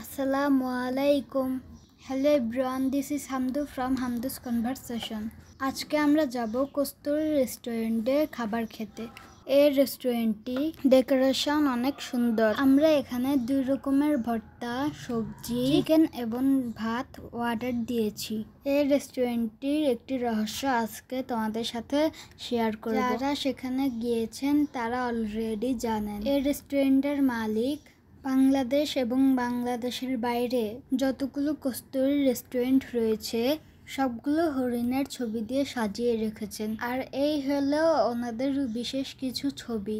আসসালামুয়ালাইকুম। Hello everyone, this is Hamdu from Hamdu's conversation. আজকে আমরা যাব কস্তুরী রেস্টুরেন্টে খাবার খেতে। এই রেস্টুরেন্টটি ডেকোরেশন অনেক সুন্দর। আমরা এখানে 2 রকমের ভর্তা, সবজি, চিকেন এবং ভাত অর্ডার দিয়েছি। এই রেস্টুরেন্টটির একটি রহস্য আজকে তোমাদের সাথে শেয়ার করব। যারা সেখানে গিয়েছেন তারা অলরেডি জানেন। এই রেস্টুরেন্টের মালিক বাংলাদেশ এবং বাংলাদেশের বাইরে যতগুলো কস্তুরী রেস্টুরেন্ট রয়েছে সবগুলো হরিণের ছবি দিয়ে সাজিয়ে রেখেছেন। আর এই হলো ওনাদের বিশেষ কিছু ছবি।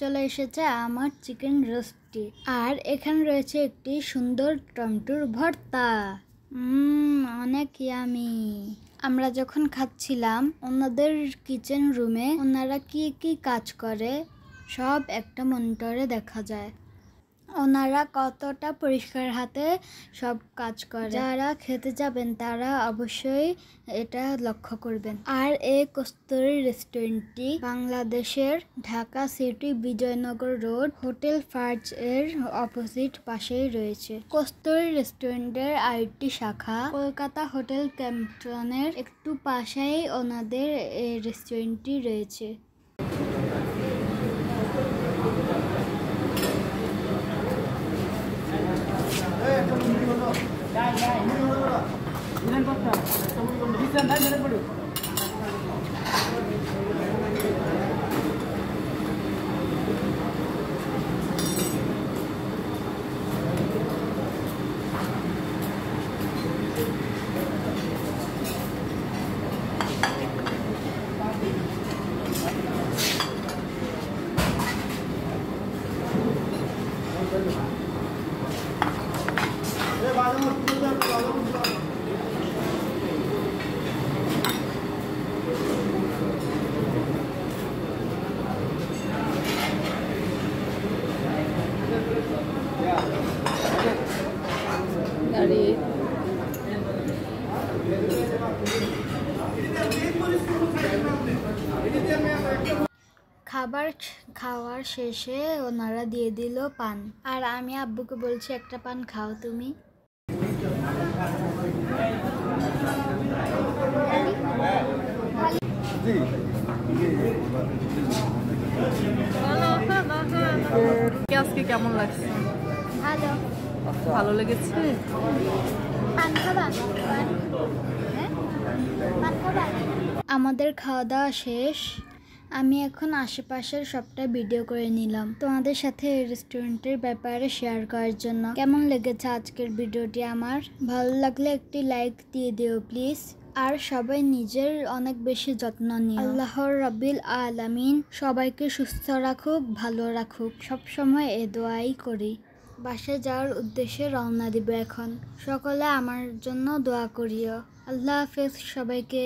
চলে এসেছে আমার চিকেন রোস্টটি। আর এখানে রয়েছে একটি সুন্দর টমেটোর ভর্তা। অনেক ইয়ামি। আমরা যখন খাচ্ছিলাম ওনাদের কিচেন রুমে ওনারা কি কি কাজ করে সব একটা মনিটরে দেখা যায়। ওনারা কতটা পরিষ্কার হাতে সব কাজ করে। যারা খেতে যাবেন তারা অবশ্যই এটা লক্ষ্য করবেন। আর এই কস্তুরী রেস্টুরেন্টটি বাংলাদেশের Dhaka city Bijoynagar road hotel Farz এর অপোজিট পাশেই রয়েছে। কস্তুরী রেস্টুরেন্টের আরেকটি শাখা কলকাতা হোটেল ক্যাম্পটনের একটু পাশেই ওনাদের এই রেস্টুরেন্টটি রয়েছে। খাবার খাওয়ার শেষে ওনারা দিয়ে দিল পান। আর আমি আব্বুকে বলছি একটা পান খাও তুমি। আজকে কেমন লাগছে? ভালো। ভালো লেগেছে? পান খাবা? আমাদের খাওয়া দাওয়া শেষ। আমি এখন আশেপাশের সবটা ভিডিও করে নিলাম তোমাদের সাথে এই রেস্টুরেন্টের ব্যাপারে শেয়ার করার জন্য। কেমন লেগেছে আজকের ভিডিওটি আমার? ভালো লাগলে একটি লাইক দিয়ে দিও প্লিজ। আর সবাই নিজের অনেক বেশি যত্ন নিও। আল্লাহর রাব্বিল আলামিন সবাইকে সুস্থ রাখুক, ভালো রাখুক। সবসময় এ দোয়াই করি। বাসায় যাওয়ার উদ্দেশ্যে রওনা দিব এখন। সকলে আমার জন্য দোয়া করিও। আল্লাহ হাফেজ সবাইকে।